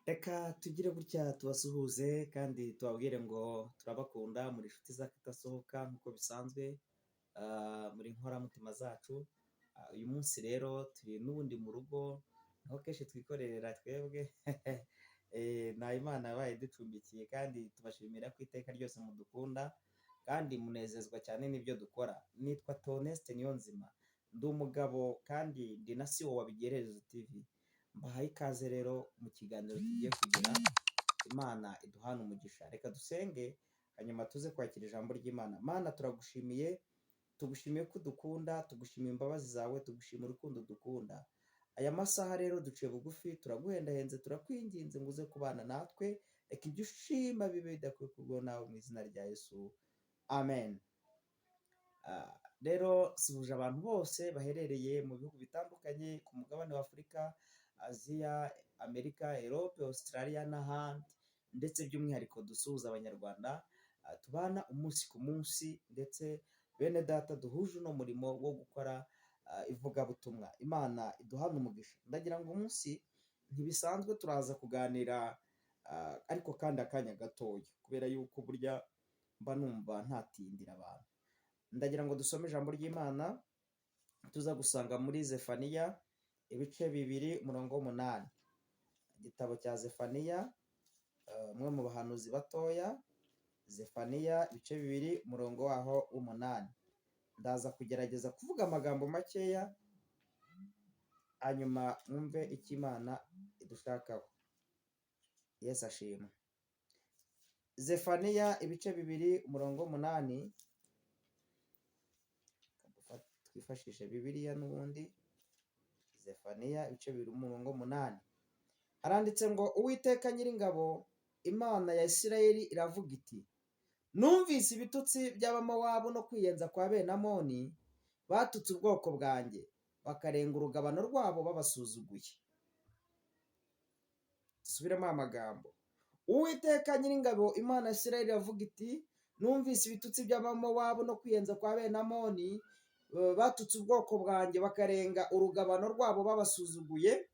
Reka tugire gutya tubasuhuze kandi tubabwire ngo turabakunda muri inshuti z'akadasohoka nk'uko bisanzwe muri inkoramutima zacu. Uyu munsi rero turi n'ubundi mu rugo aho kenshi twikorerera twebwe nta Imana yabaye ducumbikiye kandi tubashimira ko iteka ryose mudukunda kandi munezezwa cyane n'ibyo dukora. Nitwa Toneste Niyonzima, ndi umugabo kandi ndi na CEO wa Bigererezo TV. Mbahaye ikaze rero mu kiganiro tugiye kugira. Imana iduhana umugisha. Reka dusenge hanyuma tuze kwakira ijambo ry'Imana. Mana, turagushimiye, tugushimiye ko udukunda, tugushimiye imbabazi zawe, tugushimiye urukundo dukunda. Aya masaha rero duciye bugufi, turaguhendahenze, turakwinginze ngo uze kubana natwe. Reka ibyo ushima bibe bidakwiye kubwo nawe mu izina rya Yesu. Amen. Rero suhuje abantu bose baherereye mu bihugu bitandukanye ku mugabane wa Afurika, Aziya, Amerika, Europe, Australia n'ahandi, ndetse by'umwihariko dusuhuza abanyarwanda tubana umunsi ku munsi, ndetse bene data duhuje uno murimo wo gukora ivugabutumwa. Imana iduhana umugisha. Ndagira ngo umunsi ntibisanzwe turaza kuganira ariko kandi akanya gatoya, kubera yuko burya mba numva ntatindira abantu. Ndagira ngo dusome ijambo ry'Imana tuza gusanga muri Zefaniya ibice 2:8. Igitabo cya Zefaniya, umwe mu bahanuzi batoya. Zefaniya ibice 2:8. Ndaza kugerageza kuvuga amagambo makeya hanyuma mwumve icyo Imana idushakaho. Yesu ashimwe. Zefaniya ibice 2:8. Twifashishe Bibiliya n'ubundi. Zefaniya ibice 2:8 haranditse ngo, Uwiteka Nyiringabo, Imana ya Isirayeli iravuga iti: numvise ibitutsi by'Abamowabu no kwiyenza kwa bene Amoni, batutse ubwoko bwanjye, bakarenga urugabano rwabo babasuzuguye. Subiremo amagambo. Uwiteka Nyiringabo, Imana ya Isirayeli iravuga iti: numvise ibitutsi by'Abamowabu no kwiyenza kwa bene Amoni, batutse ubwoko bwanjye, bakarenga urugabano rwabo babasuzuguye.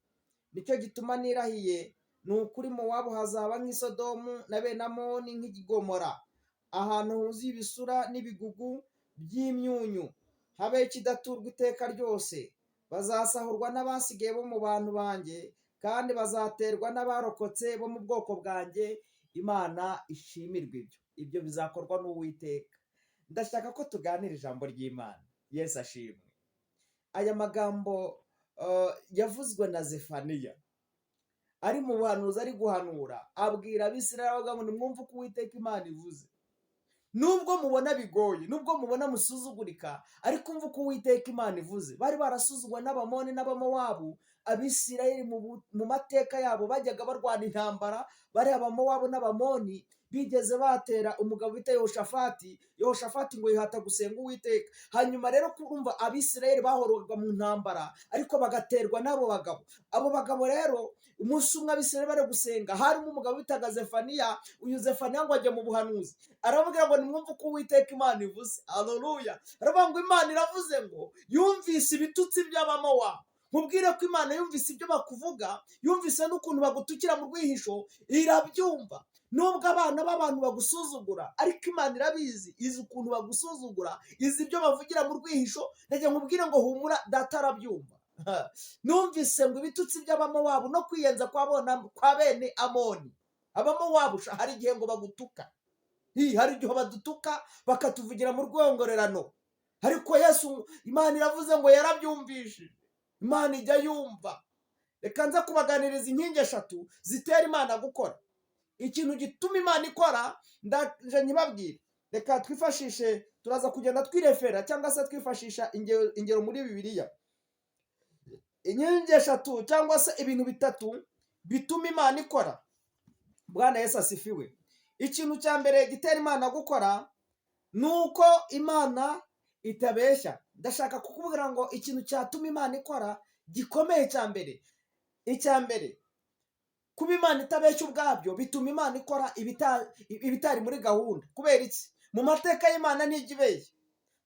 Nicyo gituma nirahiye, ni ukuri Mowabu hazaba nk'i Sodomu na bene Amoni nk'i Gomora, ahantu huzuye ibisura n'ibigugu by'imyunyu, habe ikidaturwa iteka ryose. Bazasahurwa n'abasigaye bo mu bantu banjye, kandi bazaterwa n'abarokotse bo mu bwoko bwanjye. Imana ishimirwe. Ibyo bizakorwa n'Uwiteka. Ndashaka ko tuganira ijambo ry'Imana. Yesu ashimwe. Aya magambo yavuzwe na Zefaniya ari mu buhanuzi, ari guhanura, abwira Abisirayeli avuga ngo nimwumve uko Uwiteka Imana ivuze. Nubwo mubona bigoye, nubwo mubona musuzugurika, ariko umva uko Uwiteka Imana ivuze. Bari barasuzugwa n'Abamoni n'Abamowabu. Abisirayeli mu mateka yabo bajyaga barwana intambara. Bari Abamowabu n'Abamoni bigeze batera umugabo bita Yehoshafati. Yehoshafati ngo yihata gusenga Uwiteka. Hanyuma rero kurumva Abisirayeli bahorwaga mu ntambara, ariko bagaterwa n'abo bagabo. Abo bagabo rero umunsi umwe Abisirayeli bari gusenga, harimo umugabo bitaga Zefaniya. Uyu Zefaniya ngo ajya mu buhanuzi, aravuga ngo nimwumve uko Uwiteka Imana ivuze. Haleluya. Aravuga ngo Imana iravuze ngo yumvise ibitutsi by'Abamowabu. Mubwire ko Imana yumvise ibyo bakuvuga, yumvise n'ukuntu bagutukira mu rwihisho, irabyumva. Nubwo abana b'abantu bagusuzugura, ariko Imana irabizi, izi ukuntu bagusuzugura, izi ibyo bavugira mu rwihisho. Ndagira ngo mubwire ngo humura, data arabyumva. Numvise ngo ibitutsi by'Abamowabu no kwiyenza kwa bene Amoni. Abamowabu hari igihe ngo bagutuka, hari igihe badutuka bakatuvugira mu rwongorerano, ariko Yesu, Imana iravuze ngo yarabyumvishije. Imana ijya yumva. Reka nza kubaganiriza inkingi 3 zitera Imana gukora. Ikintu gituma Imana ikora ndaje nyibabwire. Reka twifashishe, turaza kugenda twirefera cyangwa se twifashisha ingero muri Bibiliya. Inkingi 3 cyangwa se ibintu 3 bituma Imana ikora. Bwana Yesu asifiwe. Ikintu cya mbere gitera Imana gukora nuko Imana itabeshya. Ndashaka kukubwira ngo ikintu cyatuma Imana ikora gikomeye cya mbere. Icya mbere, kuba Imana itabeshya ubwabyo bituma Imana ikora ibitari muri gahunda. Kubera iki? Mu mateka y'Imana ntijya ibeshya.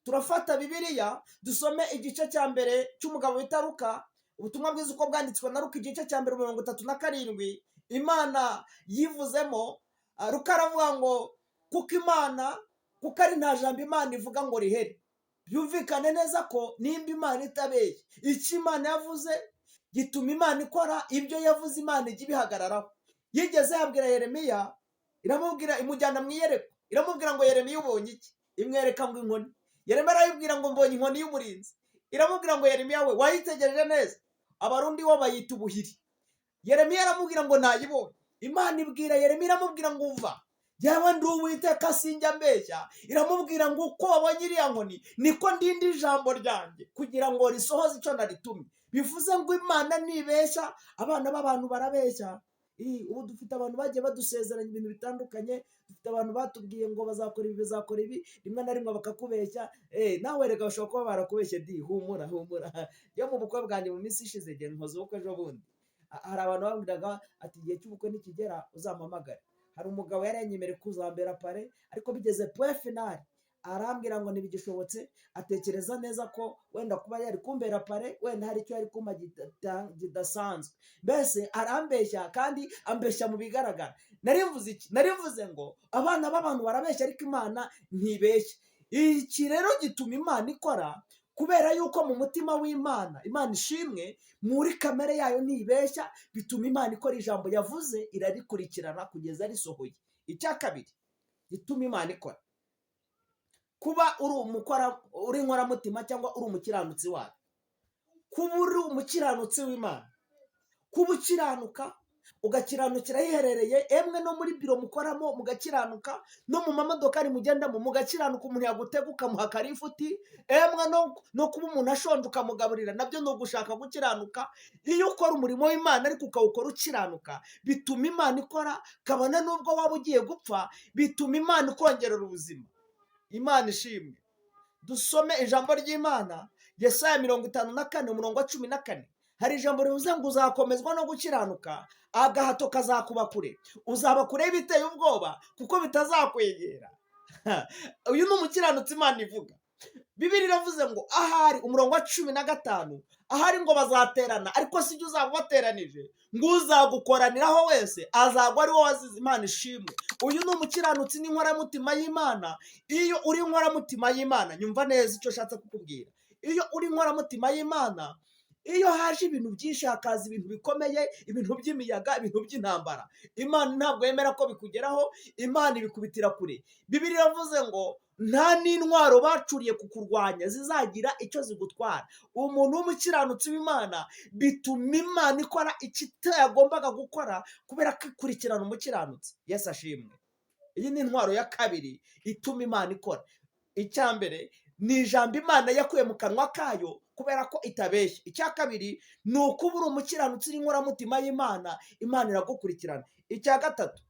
Turafata Bibiliya dusome igice cya mbere cy'umugabo bita Luka, ubutumwa bwiza uko bwanditswe na Luka igice cya mbere 37, imana yivuzemo. Luka aravuga ngo kuko ari nta jambo imana ivuga ngo rihere. Byumvikane neza ko nimba imana itabeshya, icyo imana yavuze gituma imana ikora ibyo yavuze, imana ijya ibihagararaho. Yigeze yabwira Yeremiya, iramubwira, imujyana mu iyereko, iramubwira ngo Yeremiya ubonye iki? Imwereka ngo inkoni. Yeremiya arayibwira ngo mbonye inkoni y'umurinzi. Iramubwira ngo Yeremiya we wayitegereje neza? Abarundi bo bayita ubuhiri. Yeremiya aramubwira ngo nayibonye. Imana ibwira Yeremiya, iramubwira ngo umva, jyewe ndi Uwiteka sinjya mbeshya. Iramubwira ngo uko wabonye iriya nkoni niko ndinda ijambo ryanjye kugira ngo risohoze icyo naritumye. Bivuze ngo imana nibeshya, abana b'abantu barabeshya. Ubu dufite abantu bagiye badusezeranya ibintu bitandukanye, dufite abantu batubwiye ngo bazakora ibi bazakora ibi, rimwe na rimwe bakakubeshya. Nawe reka bashobora kuba barakubeshye. Humura. Yo mu bukwe bwanjye mu minsi ishize, igihe nkoze ubukwe ejo bundi, hari abantu bambwiraga ati igihe cy'ubukwe nikigera uzampamagare. Hari umugabo yari yanyemereye kuzambera pare, ariko bigeze point finale arambwira ngo ntibigishobotse. Atekereza neza ko wenda kuba yari kumbera pare, wenda hari icyo yari kumpa kidasanzwe. Mbese arambeshya, kandi ambeshya mu bigaragara. Narivuze iki? Narivuze ngo abana b'abantu barabeshya, ariko imana ntibeshya. Iki rero gituma imana ikora, kubera yuko mu mutima w'imana, imana ishimwe, muri kamere yayo ntibeshya. Bituma imana ikora ijambo yavuze irarikurikirana kugeza risohoye. Icya kabiri gituma imana ikora, kuba uri inkoramutima cyangwa uri umukiranutsi wayo. Kuba uri umukiranutsi w'imana, kuba ukiranuka, ugakiranukira hiherereye, emwe no muri biro mukoramo mugakiranuka, no mu mamodokari mugendamo mugakiranuka. Umuntu yagutega ukamuha karifuti, emwe no kuba umuntu ashonje ukamugaburira, nabyo ni ugushaka gukiranuka. Iyo ukora umurimo w'imana ariko ukawukora ukiranuka, bituma imana ikora. Kabone n'ubwo waba ugiye gupfa, bituma imana ikongerera ubuzima. Imana ishimwe. Dusome ijambo ry'Imana, Yesaya 54 umurongo wa 14. Hari ijambo rivuze ngo uzakomezwa no gukiranuka, agahato kazakuba kure. Uzaba kure y'ibiteye ubwoba, kuko bitazakwegera. Uyu ni umukiranutsi imana ivuga. Bibiliya iravuze ngo ahari, umurongo wa 15, ahari ngo bazaterana, ariko si byo uzaba wateranije, ngo uzagukoraniraho wese azagwa ari wowe wazize. Imana ishimwe. Uyu ni umukiranutsi n'inkoramutima y'Imana. Iyo uri inkoramutima y'Imana, nyumva neza icyo nshatse kukubwira. Iyo uri inkoramutima y'Imana, iyo haje ibintu byinshi, hakaza ibintu bikomeye, ibintu by'imiyaga, ibintu by'intambara, Imana ntabwo yemera ko bikugeraho. Imana ibikubitira kure. Bibiliya iravuze ngo nta n'intwaro bacuriye kukurwanya zizagira icyo zigutwara. Umuntu w'umukiranutsi w'Imana, bituma imana ikora icyo yagombaga gukora, kubera ko ikurikirana umukiranutsi. Yesu ashimwe. Iyi ni intwaro ya kabiri ituma imana ikora. Icya mbere ni ijambo imana yakuye mu kanwa kayo, kubera ko itabeshya. Icya kabiri ni ukuba uri umukiranutsi n'inkoramutima y'Imana, imana iragukurikirana. Icya gatatu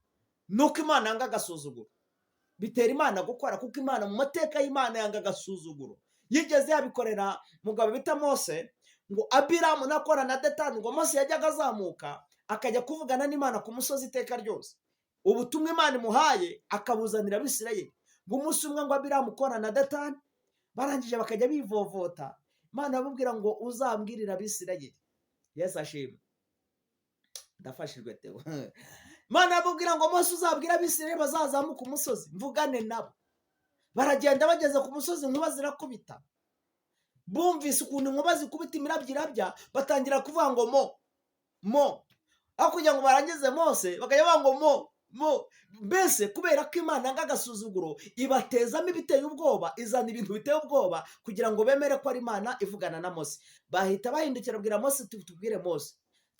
ni uko imana yanga agasuzuguro. Bitera imana gukora, kuko imana mu mateka y'Imana yanga agasuzuguro. Yigeze yabikorera mugabo bita Mose, ngo Abiramu nakora na Datani, ngo Mose yajyaga azamuka akajya kuvugana n'Imana ku musozi iteka ryose. Ubutumwa imana imuhaye akabuzanira Abisirayeli. Ngo umunsi umwe ngo Abiramu kora na Datani, barangije bakajya bivovota. Imana bamubwira ngo uzambwirira Abisirayeli. Yesu ashimwe. Ndafashijwe tewe. Imana bamubwira ngo Mose uzabwira Abisirayeli bazazamuka umusozi mvugane nabo. Baragenda bageze ku musozi, inkuba zirakubita. Bumvise ukuntu inkuba zikubita imirabyo irabya, batangira kuvuga ngo mo. Aho kugira ngo barangize Mose, bakajya bavuga ngo mo. Mbese kubera ko imana yanga agasuzuguro, ibatezamo ibiteye ubwoba, izana ibintu biteye ubwoba kugira ngo bemere ko ari imana ivugana na Mose. Bahita bahindukira babwira Mose, tubwire Mose,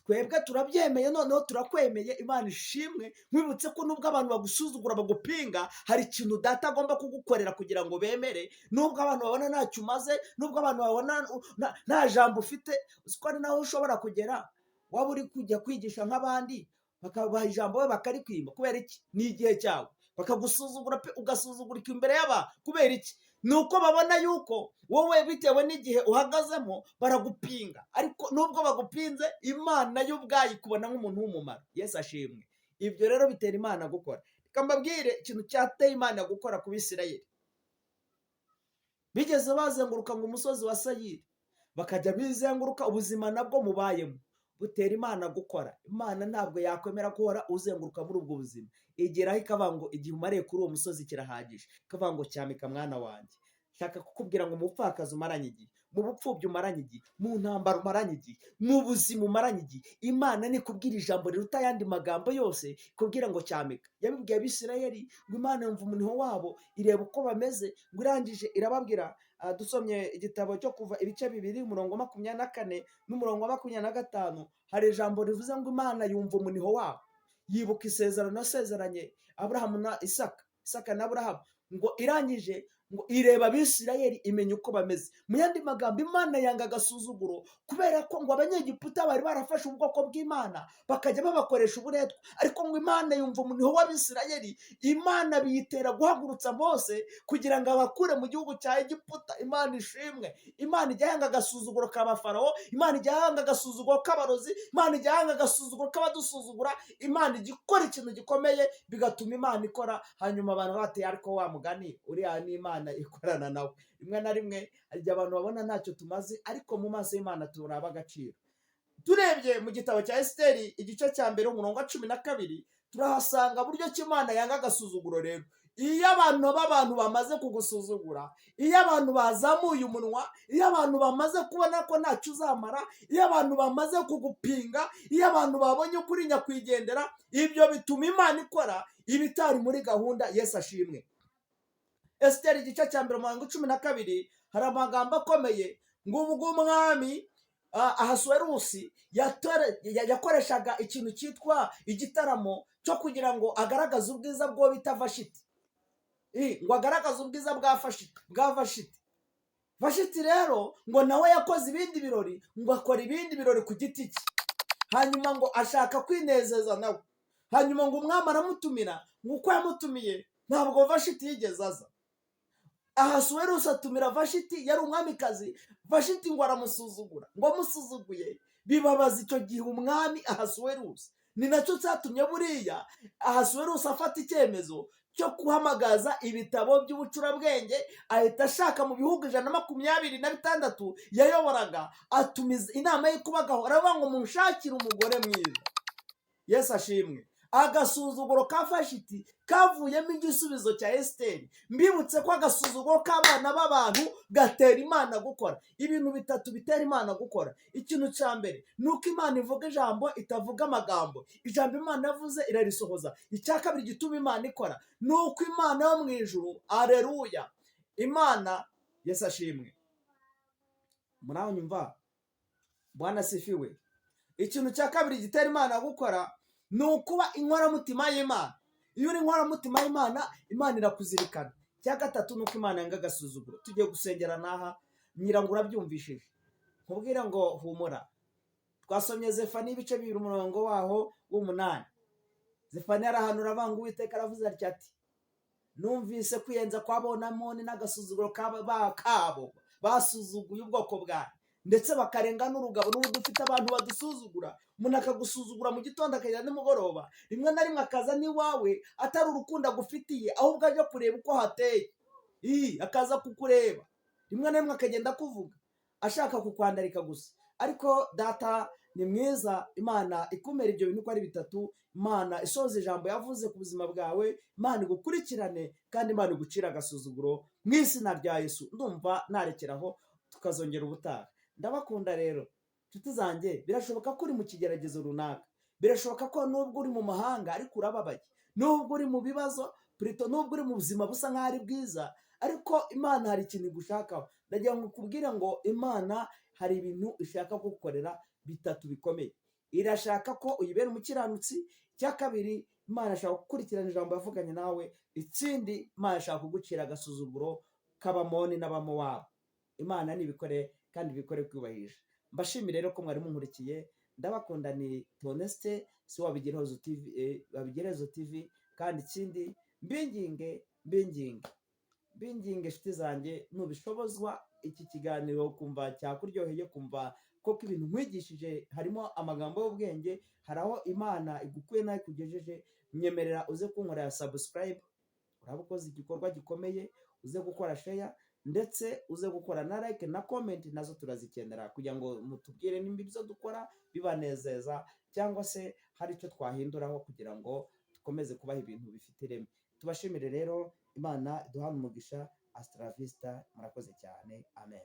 twebwe turabyemeye, noneho turakwemeye. Imana ishimwe. Nkwibutse ko nubwo abantu bagusuzugura bagupinga, hari ikintu data agomba kugukorera kugira ngo bemere. Nubwo abantu babona ntacyo umaze, nubwo abantu babona nta jambo ufite, uziko ari naho ushobora kugera. Waba uri kujya kwigisha nk'abandi, bakabaha ijambo we bakarikwima. Kubera iki? Ni igihe cyawe. Bakagusuzugura pe, ugasuzugurika imbere y'aba. Kubera iki? Nuko babona yuko wowe bitewe n'igihe uhagazemo baragupinga. Ariko nubwo bagupinze, imana yo ubwayo ikubona nk'umuntu w'umumaro. Yesu ashimwe. Ibyo rero bitera imana gukora. Reka mbabwire ikintu cyateye imana gukora ku Bisirayeli. Bigeze bazenguruka ngo umusozi wa Sayiri, bakajya bizenguruka, ubuzima nabwo mubayemo. butera Imana gukora. Imana ntabwo yakwemera ko uhora uzenguruka muri ubwo buzima. Igeraho ikavuga ngo igihe umariye kuri uwo musozi kirahagije, ikavuga ngo cyamika mwana wanjye, nshaka kukubwira ngo mu bupfakazi umaranye igihe, mu bupfubyi umaranye igihe, mu ntambara umaranye igihe, mu buzima umaranye igihe, Imana nikubwira ijambo riruta ayandi magambo yose, ikubwira ngo cyamika. Yabibwiye Abisirayeli ngo Imana yumva umuniho wabo, ireba uko bameze, ngo irangije irababwira. Dusomye igitabo cyo Kuva ibice 2 umurongo wa 24 n'umurongo wa 25, hari ijambo rivuze ngo Imana yumva umuniho wabo, yibuka isezerano yasezeranye Aburahamu na Isaka na Aburahamu, ngo irangije ngo ireba Abisirayeli imenya uko bameze. Mu yandi magambo, Imana yanga agasuzuguro, kubera ko ngo Abanyegiputa bari barafashe ubwoko bw'Imana bakajya babakoresha uburetwa, ariko ngo Imana yumva umuniho w'Abisirayeli. Imana biyitera guhagurutsa Mose kugira ngo abakure mu gihugu cya Egiputa. Imana ishimwe. Imana ijya yanga agasuzuguro k'Abafarawo, Imana ijya yanga agasuzuguro k'abarozi, Imana ijya yanga agasuzuguro k'abadusuzugura. Imana ijya ikora ikintu gikomeye bigatuma Imana ikora, hanyuma abantu bateye ariko wa mugani uriya ni Imana ikorana nawe. Rimwe na rimwe hari igihe abantu babona ntacyo tumaze, ariko mu maso y'Imana turaba agaciro. Turebye mu gitabo cya Esiteri igice cya 1 umurongo wa 12, turahasanga buryo ki Imana yanga agasuzuguro. Rero iyo abantu bamaze kugusuzugura, iyo abantu bazamuye umunwa, iyo abantu bamaze kubona ko ntacyo uzamara, iyo abantu bamaze kugupinga, iyo abantu babonye ukuri nyakwigendera, ibyo bituma Imana ikora ibitari muri gahunda. Yesu ashimwe. Esiteri igice cya 1 umurongo wa 12 hari amagambo akomeye ngo ubwo umwami Ahasuwerusi yakoreshaga ikintu cyitwa igitaramo cyo kugira ngo agaragaze ubwiza bwo bita Vashiti. Ngo agaragaze ubwiza bwa Vashiti. Vashiti rero ngo nawe yakoze ibindi birori, ngo akora ibindi birori ku giti cye, hanyuma ngo ashaka kwinezeza nawe. Hanyuma ngo umwami aramutumira, nk'uko yamutumiye ntabwo Vashiti yigeze aza. Ahasuwerusi atumira Vashiti, yari umwamikazi. Vashiti ngo aramusuzugura, ngo amusuzuguye bibabaza icyo gihe umwami Ahasuwerusi. Ni nacyo cyatumye buriya Ahasuwerusi afata icyemezo cyo guhamagaza ibitabo by'ubucurabwenge, ahita ashaka mu bihugu 126 yayoboraga, atumiza inama y'ikubagaho, aravuga ngo munshakire umugore mwiza. Yesu ashimwe. Agasuzuguro ka Vashiti kavuyemo igisubizo cya Esiteri. Mbibutse ko agasuzuguro k'abana b'abantu gatera Imana gukora ibintu 3 bitera Imana gukora. Ikintu cya mbere ni uko Imana ivuga ijambo itavuga amagambo. Ijambo Imana yavuze irarisohoza. Icya kabiri gituma Imana ikora ni uko Imana yo mu ijuru, aleluya, Imana, Yesu ashimwe. Muraho nyumva? Bwana sifiwe. Ikintu cya kabiri gitera Imana gukora ni ukuba inkoramutima y'Imana. Iyo uri inkoramutima y'Imana, Imana irakuzirikana. Icya gatatu ni uko Imana yanga agasuzuguro. Tugiye gusengera n'aha, nyirango urabyumvishije, nkubwira ngo humura. Twasomye Zefaniya ibice 2 umurongo waho w'8. Zefaniya arahanura avuga ngo Uwiteka aravuze ati, numvise kwiyenza kw'Abamoni n'agasuzuguro kabo basuzuguye ubwoko bwawe, ndetse bakarenga n'urugabo. N'ubu dufite abantu badusuzugura. Umuntu akagusuzugura mu gitondo akajya nimugoroba, rimwe na rimwe akaza n'iwawe atari urukundo agufitiye, ahubwo aje kureba uko hateye. Akaza kukureba, rimwe na rimwe akagenda kuvuga ashaka kukwandarika gusa. Ariko data ni mwiza, Imana ikumera ibyo bintu uko ari 3. Imana isoza ijambo yavuze ku buzima bwawe, Imana igukurikirane, kandi Imana igucira agasuzuguro mu izina rya Yesu. Ndumva narekeraho tukazongera ubutaha. Ndabakunda rero nshuti zanjye. Birashoboka ko uri mu kigeragezo runaka, birashoboka ko nubwo uri mu mahanga ariko urababaye, nubwo uri mu bibazo, nubwo uri mu buzima busa nk'aho ari bwiza, ariko Imana hari ikintu igushakaho. Ndagira ngo kubwira ngo Imana hari ibintu ishaka kugukorera 3 bikomeye. Irashaka ko uyibera umukiranutsi. Icya kabiri, Imana ashaka gukurikirana ijambo yavuganye nawe. Ikindi, Imana ashaka kugucira agasuzuguro k'Abamoni n'Abamowabu. Imana nibikore kandi bikore kwubahisha. Mbashimire rero ko mwari munkurikiye. Ndabakunda. Ni Toneste si Wabigirezo TV, Wabigirezo TV. Kandi ikindi, mbinginge inshuti zanjye, nubishobozwa iki kiganiro kumva cyakuryoheye, kumva koko ibintu nkwigishije harimo amagambo y'ubwenge, hari aho Imana igukuye nayo kugejeje, nyemerera uze kunkorera subscribe. Uraba ukoze igikorwa gikomeye. Uze gukora share ndetse uze gukora na like na comment, nazo turazikenera kugira ngo mutubwire nimba ibyo dukora bibanezeza cyangwa se hari icyo twahinduraho kugira ngo dukomeze kubaha ibintu bifite ireme. Tubashimire rero, Imana duhana umugisha. Hasta la vista, murakoze cyane, amen.